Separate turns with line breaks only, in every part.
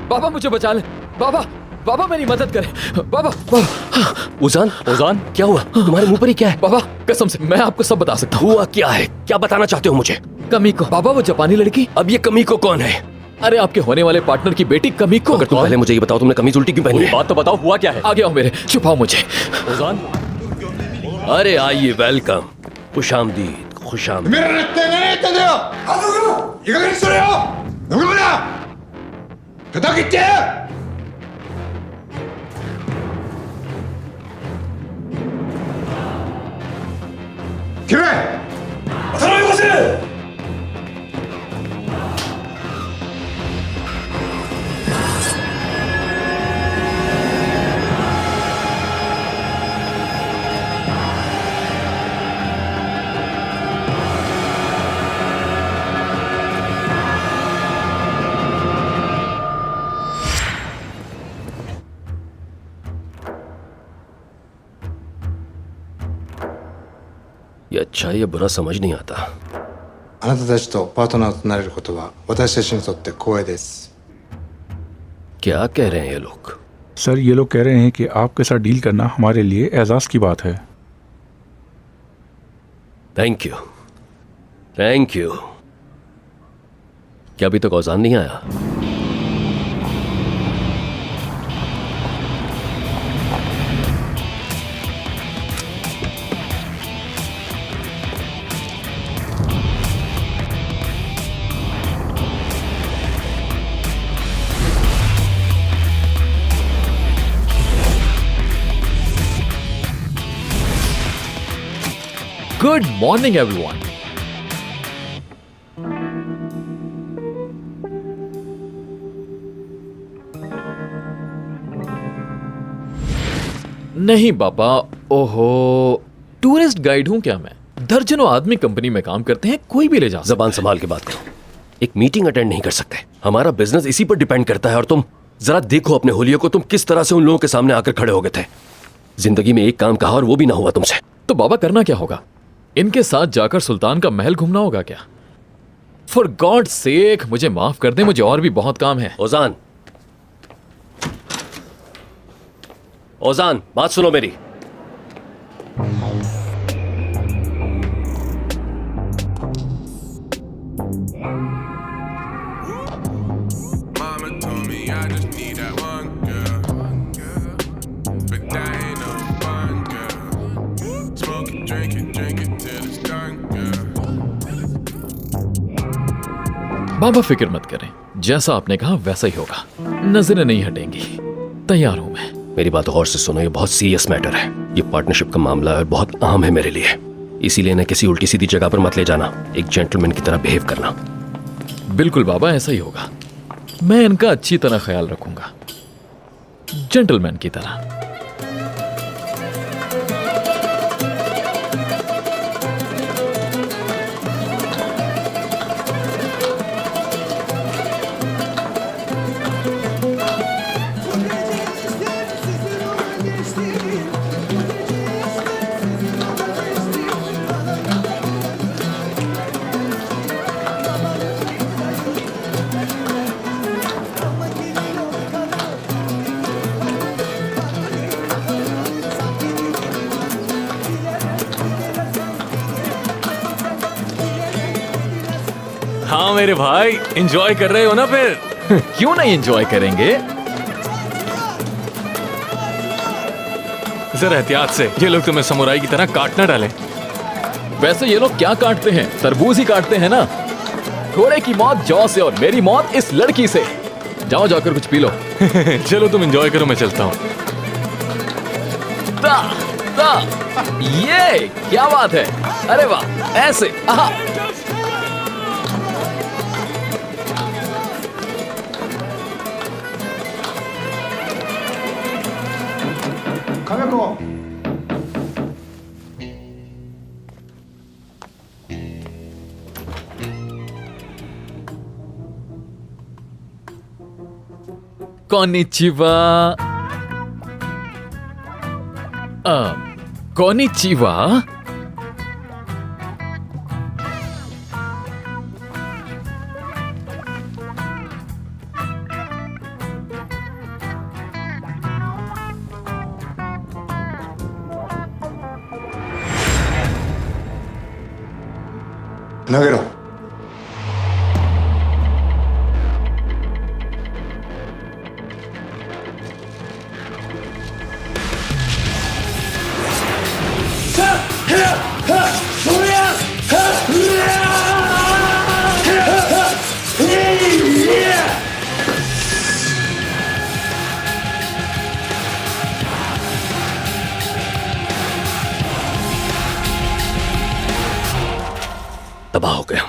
बाबा मुझे बचा ले। बाबा बाबा मेरी मदद करे। बाबा
उजान, उजान क्या हुआ? तुम्हारे मुंह पर ही क्या है?
बाबा कसम से मैं आपको सब बता सकता हूँ।
हुआ क्या है? क्या बताना चाहते हो मुझे?
कमीको। बाबा वो जापानी लड़की।
अब ये कमीको कौन है?
अरे आपके होने वाले पार्टनर की बेटी कमीको।
अगर तुम पहले मुझे ये बताओ तुमने कमीज उल्टी क्यों पहनी है?
बात तो बताओ, हुआ क्या है? आगे आओ मेरे, छुपाओ मुझे।
उजान, अरे आइए, वेलकम, खुशामदीद, खुशामदीद।
मेरा रत्ते नहीं तेरे हो। ये क्या कर रहे हो? 누구냐? 부탁할게. 그래. 사람의 것을.
ये अच्छा या बुरा समझ नहीं आता।
あなたたちとパートナーとなれることは私たちにとって光栄です。
क्या कह रहे हैं ये लोग?
सर ये लोग कह रहे हैं कि आपके साथ डील करना हमारे लिए एजाज की बात है।
Thank you, thank you. क्या अभी तक औजान नहीं आया?
Good morning, everyone. नहीं पापा, ओहो, टूरिस्ट गाइड हूं क्या मैं? दर्जनों आदमी कंपनी में काम करते हैं, कोई भी ले जा।
जबान संभाल के बात करो। एक मीटिंग अटेंड नहीं कर सकते? हमारा बिजनेस इसी पर डिपेंड करता है। और तुम जरा देखो अपने होलियो को, तुम किस तरह से उन लोगों के सामने आकर खड़े हो गए थे। जिंदगी में एक काम कहा और वो भी ना हुआ तुमसे।
तो बाबा करना क्या होगा? इनके साथ जाकर सुल्तान का महल घूमना होगा क्या? फॉर गॉड सेक मुझे माफ कर दे, मुझे और भी बहुत काम है।
ओजान, ओजान, बात सुनो मेरी।
बाबा फिक्र मत करें, जैसा आपने कहा वैसा ही होगा। नजरें नहीं हटेंगी। तैयार हूं मैं।
मेरी बात गौर से सुनो, ये बहुत सीरियस मैटर है। ये पार्टनरशिप का मामला है और बहुत अहम है मेरे लिए। इसीलिए ना किसी उल्टी सीधी जगह पर मत ले जाना। एक जेंटलमैन की तरह बिहेव करना।
बिल्कुल बाबा, ऐसा ही होगा। मैं इनका अच्छी तरह ख्याल रखूंगा, जेंटलमैन की तरह।
हाँ मेरे भाई, एंजॉय कर रहे हो ना फिर?
क्यों नहीं एंजॉय करेंगे?
जरा एहतियात से, ये लोग तुम्हें समुराई की तरह काट ना डालें।
वैसे ये लोग क्या काटते हैं? तरबूज ही काटते हैं ना। घोड़े की मौत जौ से और मेरी मौत इस लड़की से। जाओ जाकर कुछ पी लो।
चलो तुम एंजॉय करो, मैं चलता हूँ।
ता, ता, ये क्या बात है? अरे वाह, ऐसे आहा।
카메코.
Konnichiwa. Konnichiwa.
नगेरो
तबाह हो गया।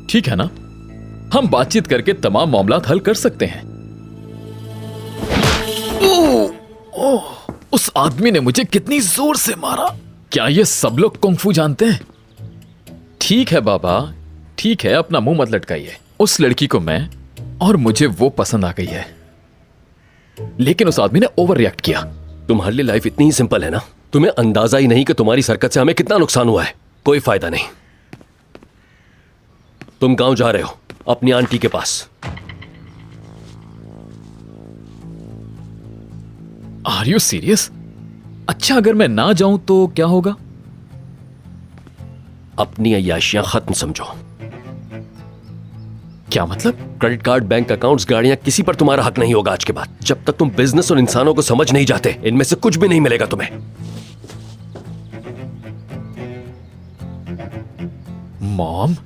ठीक है ना, हम बातचीत करके तमाम मामला हल कर सकते हैं। ओह, उस आदमी ने मुझे कितनी जोर से मारा। क्या ये सब लोग कुंग-फू जानते हैं? ठीक है बाबा, ठीक है, अपना मुंह मत लटकाइए। उस लड़की को मैं और मुझे वो पसंद आ गई है, लेकिन उस आदमी ने ओवर रिएक्ट किया।
तुम्हारी लाइफ इतनी ही सिंपल है ना, तुम्हें अंदाजा ही नहीं कि तुम्हारी हरकत से हमें कितना नुकसान हुआ है। कोई फायदा नहीं। तुम गांव जा रहे हो अपनी आंटी के पास।
Are you serious? अच्छा, अगर मैं ना जाऊं तो क्या होगा?
अपनी अय्याशियां खत्म समझो।
क्या मतलब?
क्रेडिट कार्ड, बैंक अकाउंट्स, गाड़ियां, किसी पर तुम्हारा हक नहीं होगा आज के बाद। जब तक तुम बिजनेस और इंसानों को समझ नहीं जाते, इनमें से कुछ भी नहीं मिलेगा तुम्हें।
मॉम,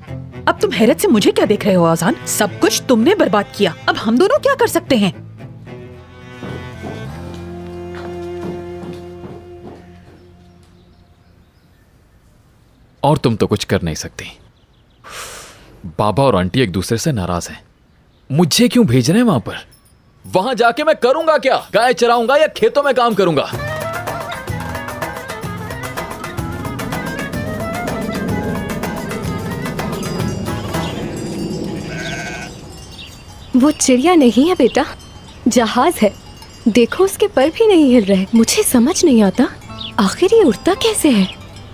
अब तुम हैरत से मुझे क्या देख रहे हो आजान? सब कुछ तुमने बर्बाद किया, अब हम दोनों क्या कर सकते हैं?
और तुम तो कुछ कर नहीं सकती। बाबा और आंटी एक दूसरे से नाराज हैं। मुझे क्यों भेज रहे हैं वहां पर? वहां जाके मैं करूंगा क्या? गाय चराऊंगा या खेतों में काम करूंगा?
वो चिड़िया नहीं है बेटा, जहाज है। देखो उसके पर भी नहीं हिल रहे। मुझे समझ नहीं आता आखिर ये उड़ता कैसे है।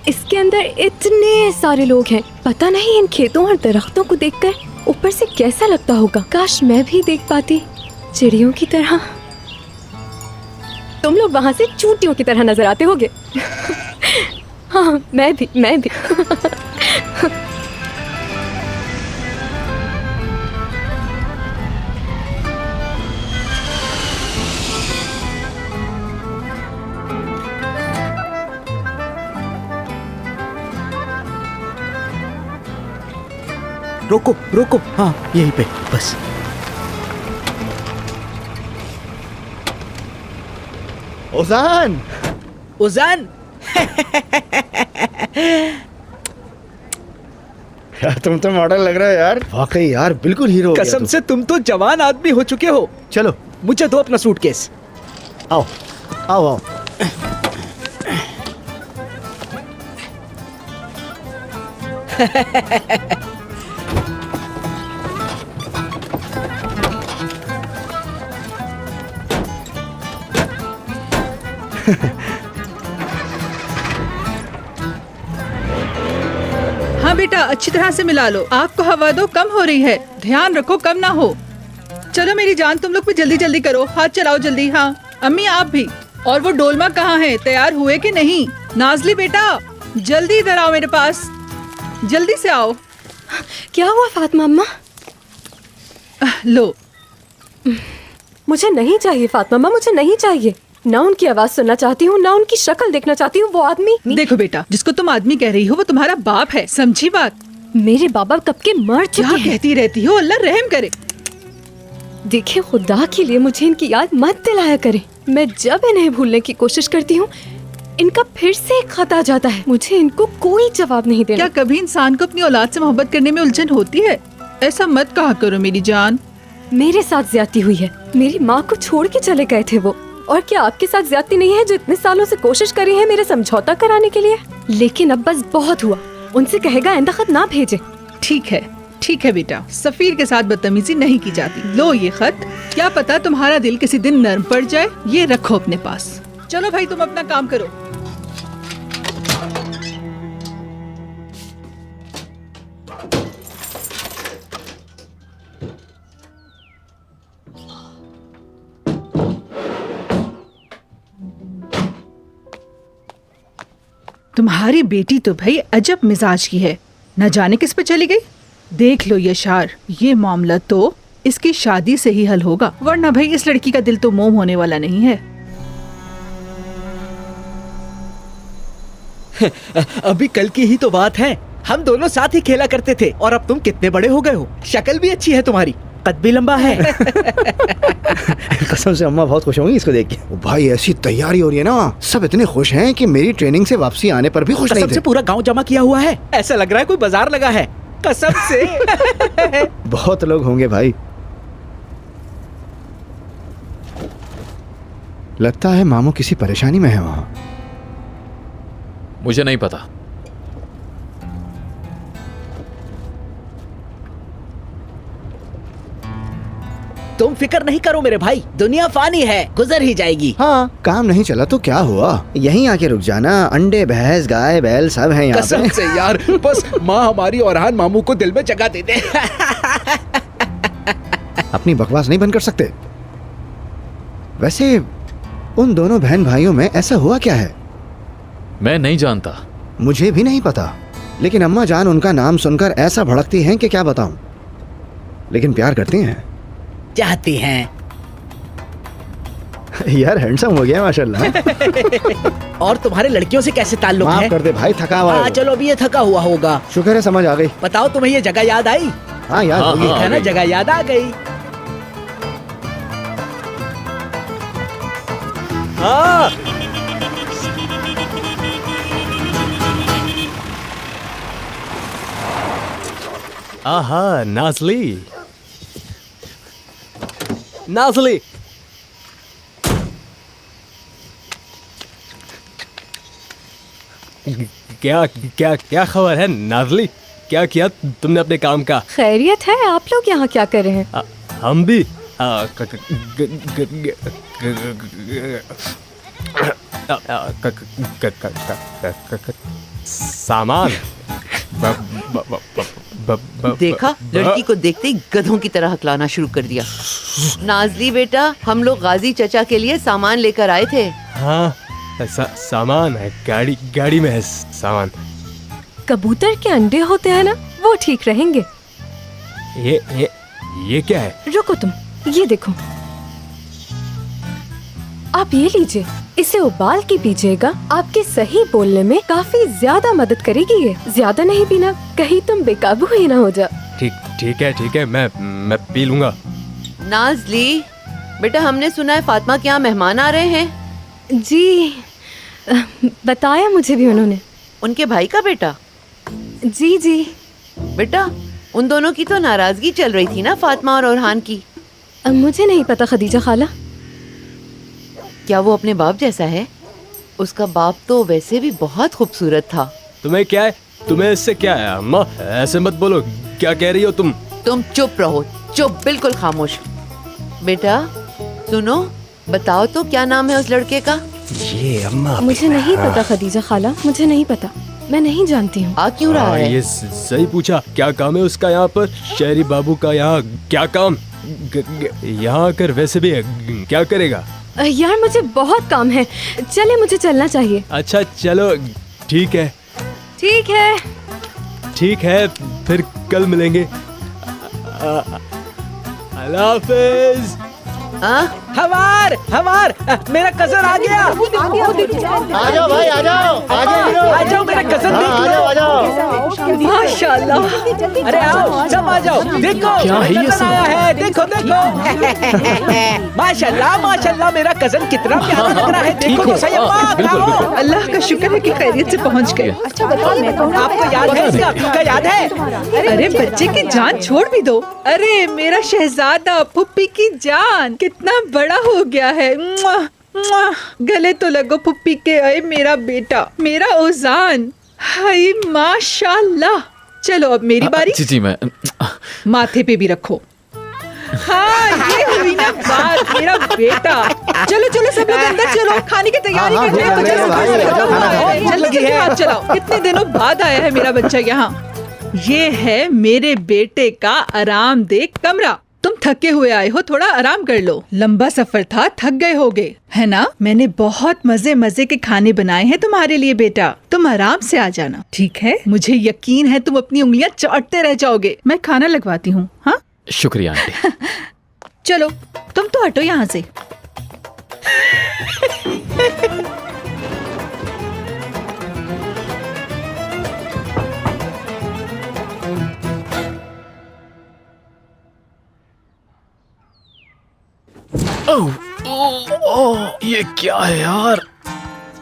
इसके अंदर इतने सारे लोग हैं, पता नहीं इन खेतों और दरख्तों को देखकर ऊपर से कैसा लगता होगा। काश मैं भी देख पाती चिड़ियों की तरह। तुम लोग वहाँ से चूंटियों की तरह नजर आते होगे। हाँ, मैं भी।
रोको रोको, हाँ यहीं पे बस। ओजान, ओजान।
यार तुम तो मॉडल लग रहे हो यार।
वाकई यार, बिल्कुल हीरो हो गया
कसम
तुम।
से तुम तो जवान आदमी हो चुके हो।
चलो
मुझे दो अपना सूटकेस।
आओ आओ आओ।
हाँ बेटा, अच्छी तरह से मिला लो। आग को हवा दो, कम हो रही है। ध्यान रखो कम ना हो। चलो मेरी जान, तुम लोग भी जल्दी जल्दी करो, हाथ चलाओ जल्दी। हाँ अम्मी आप भी। और वो डोलमा कहाँ है? तैयार हुए कि नहीं? नाजली बेटा जल्दी इधर आओ मेरे पास, जल्दी से आओ।
क्या हुआ फातिमा अम्मा?
लो।
मुझे नहीं चाहिए फातिमा अम्मा, मुझे नहीं चाहिए। ना उनकी आवाज सुनना चाहती हूँ, ना उनकी शक्ल देखना चाहती हूँ। वो आदमी।
देखो बेटा, जिसको तुम आदमी कह रही हो वो तुम्हारा बाप है, समझी बात?
मेरे बाबा कब के मर चुके
क्या
हैं।
कहती रहती हो? अल्लाह रहम करे।
देखिए, खुदा के लिए मुझे इनकी याद मत दिलाया करें। मैं जब इन्हें भूलने की कोशिश करती हूँ, इनका फिर से एक खत आ जाता है। मुझे इनको कोई जवाब नहीं देना।
क्या कभी इंसान को अपनी औलाद से मोहब्बत करने में उलझन होती है? ऐसा मत कहा करो मेरी जान।
मेरे साथ ज्यादती हुई है। मेरी माँ को छोड़ के चले गए थे वो। और क्या आपके साथ ज्यादती नहीं है, जो इतने सालों से कोशिश करी है मेरे समझौता कराने के लिए? लेकिन अब बस बहुत हुआ। उनसे कहेगा आइंदा खत ना भेजे।
ठीक है बेटा, सफीर के साथ बदतमीजी नहीं की जाती। लो ये खत, क्या पता तुम्हारा दिल किसी दिन नर्म पड़ जाए। ये रखो अपने पास। चलो भाई तुम अपना काम करो। तुम्हारी बेटी तो भाई अजब मिजाज की है, न जाने किस पे चली गई। देख लो यशार, ये मामला तो इसकी शादी से ही हल होगा, वरना भाई इस लड़की का दिल तो मोम होने वाला नहीं है।
अभी कल की ही तो बात है, हम दोनों साथ ही खेला करते थे और अब तुम कितने बड़े हो गए हो। शक्ल भी अच्छी है तुम्हारी, कद भी लंबा है।
कसम से अम्मा बहुत खुश होंगी इसको देख के।
ओ भाई ऐसी तैयारी हो रही है ना, सब इतने खुश हैं कि मेरी ट्रेनिंग से वापसी आने पर भी खुश नहीं
कसम
थे।
से पूरा गांव जमा किया हुआ है, ऐसा लग रहा है कोई बाजार लगा है, कसम से।
बहुत लोग होंगे भाई।
लगता है मामू किसी परेशानी में है वहाँ।
मुझे नहीं पता।
तुम फिक्र नहीं करो मेरे भाई, दुनिया फानी है, गुजर ही जाएगी।
हाँ,
काम नहीं चला तो क्या हुआ,
यहीं आके रुक जाना। अंडे, भैंस, गाय, बैल सब है यहाँ
कसम
पे।
से यार, बस माँ हमारी और हान मामू को दिल में जगह दे दे।
अपनी बकवास नहीं बंद कर सकते। वैसे उन दोनों बहन भाइयों में ऐसा हुआ क्या है?
मैं नहीं जानता।
मुझे भी नहीं पता, लेकिन अम्मा जान उनका नाम सुनकर ऐसा भड़कती हैं कि क्या बताऊं। लेकिन प्यार करती हैं।
चाहती हैं।
यार हैंडसम हो गया माशाल्लाह।
और तुम्हारे लड़कियों से कैसे ताल्लुक है?
माफ कर दे भाई, थका हुआ
हाँ
है।
चलो, अभी ये थका हुआ होगा।
शुक्र है समझ आ गई।
बताओ, तुम्हें ये जगह याद आई?
हाँ याद
हाँ,
होगी।
हाँ।
है ना,
गई।
जगह याद आ गई। हाँ
आहा, नाजली नाजली। क्या क्या क्या खबर है नाजली? क्या किया तुमने अपने काम का?
खैरियत है? आप लोग यहाँ क्या कर रहे हैं?
हम भी सामान
देखा, लड़की को देखते ही गधों की तरह हकलाना शुरू कर दिया। नाजली बेटा, हम लोग गाजी चचा के लिए सामान लेकर आए थे।
हाँ, सामान है, गाड़ी में है सामान।
कबूतर के अंडे होते हैं ना, वो ठीक रहेंगे।
ये क्या है?
रुको तुम, ये देखो। आप ये लीजिए, इसे उबाल के पीजिएगा, आपके सही बोलने में काफी ज्यादा मदद करेगी ये। ज्यादा नहीं पीना, कहीं तुम बेकाबू ही ना हो जा।
ठीक है, मैं पी लूंगा।
नाजली बेटा, हमने सुना है फातिमा के यहाँ मेहमान आ रहे हैं।
जी, बताया मुझे भी उन्होंने।
उनके भाई का बेटा?
जी।
बेटा, उन दोनों की तो नाराजगी चल रही थी ना, फातिमा और ओरहान की।
मुझे नहीं पता खदीजा खाला।
क्या वो अपने बाप जैसा है? उसका बाप तो वैसे भी बहुत खूबसूरत था।
तुम्हें क्या है? तुम्हें इससे क्या है अम्मा? ऐसे मत बोलो, क्या कह रही हो तुम?
तुम चुप रहो, चुप, बिल्कुल खामोश। बेटा सुनो, बताओ तो क्या नाम है उस लड़के का?
ये अम्मा,
मुझे नहीं पता खदीजा खाला, मुझे नहीं पता, मैं नहीं जानती हूँ।
आ क्यों रहा है?
ये सही पूछा। क्या काम है उसका यहाँ पर? शहरी बाबू का यहाँ क्या काम? यहाँ आकर वैसे भी क्या करेगा?
यार मुझे बहुत काम है, चले, मुझे चलना चाहिए।
अच्छा चलो, ठीक है ठीक है, फिर कल मिलेंगे। अल्लाह हाफिज।
हमार मेरा कजन आ गया।
आ जाओ भाई, आ जाओ,
आ जाओ, मेरा कजन देख लो।
माशाल्लाह।
अरे आओ, सब आ जाओ, देखो
क्या है ये
कजन
सब?
आया है, देखो। माशाल्लाह, मेरा कजन कितना प्यारा लग रहा है। देखो तो सही, अम्मा, आओ।
अल्लाह का शुक्र है कि खैरियत से पहुंच गए।
आपको याद है इसका? आपका याद है?
अरे बच्चे की जान छोड़ भी दो। अरे मेरा शहजादा, फुप्पी की जान, कितना बड़ा हो गया है। मुआ, मुआ। गले तो लगो फुप्पी के। अरे मेरा बेटा, मेरा ओजान, हाय माशाल्लाह। चलो अब मेरी बारी।
जी मैं
माथे पे भी रखो। हाँ, ये हुई ना बात, मेरा बेटा। चलो सब लोग अंदर चलो, खाने की तैयारी
हाँ,
करते हैं।
भूख लग रही है भाई,
जल्दी हाथ चलाओ। कितने दिनों बाद आया है मेरा बच्चा यहाँ। ये है मेरे बेटे का आरामदेह कमरा। तुम थके हुए आए हो, थोड़ा आराम कर लो। लंबा सफर था, थक गए होगे, है ना? मैंने बहुत मजे मजे के खाने बनाए हैं तुम्हारे लिए बेटा, तुम आराम से आ जाना, ठीक है? मुझे यकीन है तुम अपनी उंगलियां चाटते रह जाओगे। मैं खाना लगवाती हूँ। हाँ,
शुक्रिया आंटी।
चलो तुम तो हटो यहाँ से।
ओह, ओह, ओह, ये क्या है यार?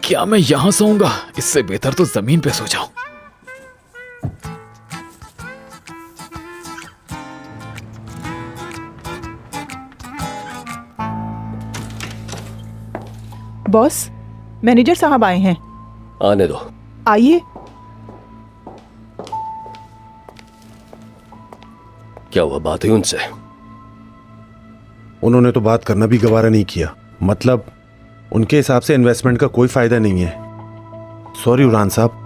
क्या मैं यहाँ सोऊंगा? इससे बेहतर तो जमीन पे सो जाऊं।
बॉस, मैनेजर साहब आए हैं।
आने दो।
आइए।
क्या हुआ, बात हुई उनसे?
उन्होंने तो बात करना भी गवारा नहीं किया। मतलब उनके हिसाब से इन्वेस्टमेंट का कोई फायदा नहीं है। सॉरी उरान साहब।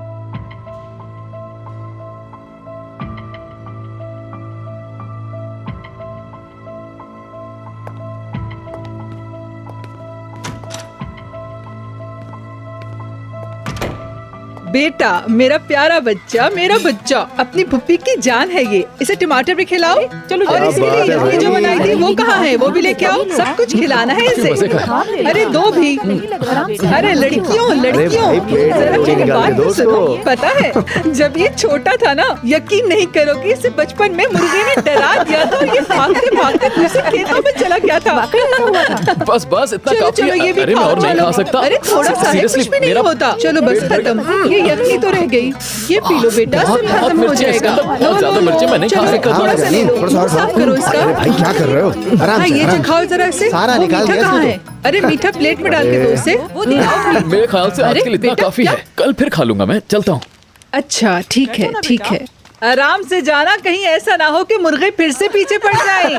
बेटा, मेरा प्यारा बच्चा, मेरा बच्चा, अपनी भुप्पी की जान है ये। इसे टमाटर भी खिलाओ। चलो, और इसके लिए यखनी जो बनाई थी वो कहाँ है? वो भी लेके आओ। सब कुछ खिलाना है इसे। अरे दो भी। अरे लड़कियों, जरा मेरी बात तो सुनो। पता है जब ये छोटा था ना, यकीन नहीं करोगे, इसे बचपन में मुर्गे ने डरा दिया था। ये भागते भागते दूसरे खेतों में चला गया था।
बस इतना
चलो
काफी
चलो,
है।
ये भी
अरे मैं
खाओ,
और नहीं
चलो।
खा सकता।
अरे थोड़ा सा है, कुछ भी नहीं होता। चलो बस खत्म। ये यखनी तो रह गई। ये पी लो बेटा, सब खत्म हो
मिर्ची है इसके
जाएगा।
अंदर, बहुत ज्यादा मिर्ची मैं नहीं खा सकता।
थोड़ा सा ले लो, साफ करो इसका।
अरे भाई क्या कर रहे हो? आराम
हाँ,
से,
ये
आराम
जो
से।
खाओ जरा इसे।
सारा
वो
निकाल
मीठा
दिया
कहाँ
इसने
है? अरे मीठा प्लेट में डाल के दो उसे। वो दिखाओ।
मेरे ख्याल से आज
अरे
के लिए इतना
बेटा,
काफी
क्या?
है। कल फिर खा लूंगा मैं। चलता हूँ।
अच्छा ठीक है, ठीक है। आराम से जाना, कहीं ऐसा ना हो कि मुर्गे फिर से पीछे पड़ जाएं।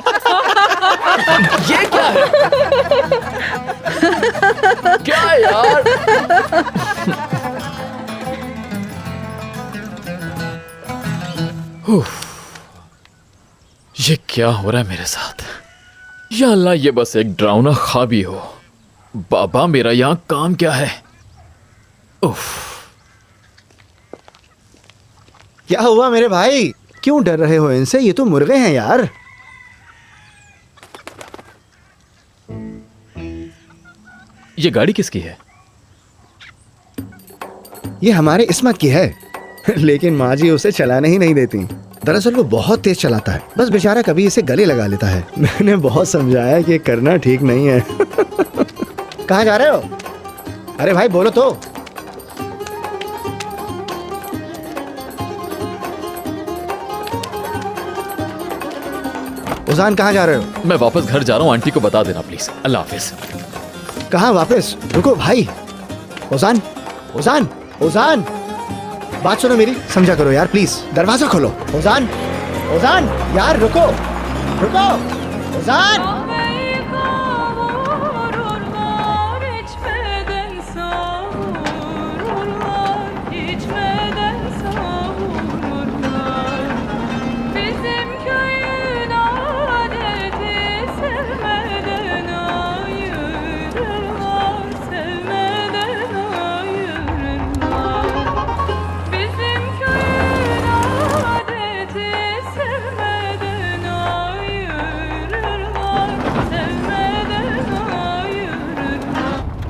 ये क्या है? क्या यार? ये क्या हो रहा है मेरे साथ? या अल्लाह, ये बस एक डरावना ख्वाब ही हो। बाबा, मेरा यहाँ काम क्या है? उफ।
क्या हुआ मेरे भाई? क्यों डर रहे हो इनसे? ये तो मुर्गे हैं यार।
ये गाड़ी किसकी है?
ये हमारे इस्मत की है। लेकिन माँ जी उसे चलाने ही नहीं देती। दरअसल वो बहुत तेज चलाता है, बस बेचारा कभी इसे गले लगा लेता है। मैंने बहुत समझाया कि ये करना ठीक नहीं है। कहाँ जा रहे हो? अरे भाई बोलो तो। उजान कहाँ जा रहे हो?
मैं वापस घर जा रहा हूँ। आंटी को बता देना प्लीज। अल्लाह हाफिज।
कहाँ वापस? रुको भाई। उजान, उजान, उजान, बात सुनो मेरी, समझा करो यार प्लीज। दरवाजा खोलो। उजान, उजान, यार रुको, रुको, उजान।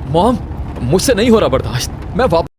मॉम, मुझसे नहीं हो रहा बर्दाश्त। मैं वापस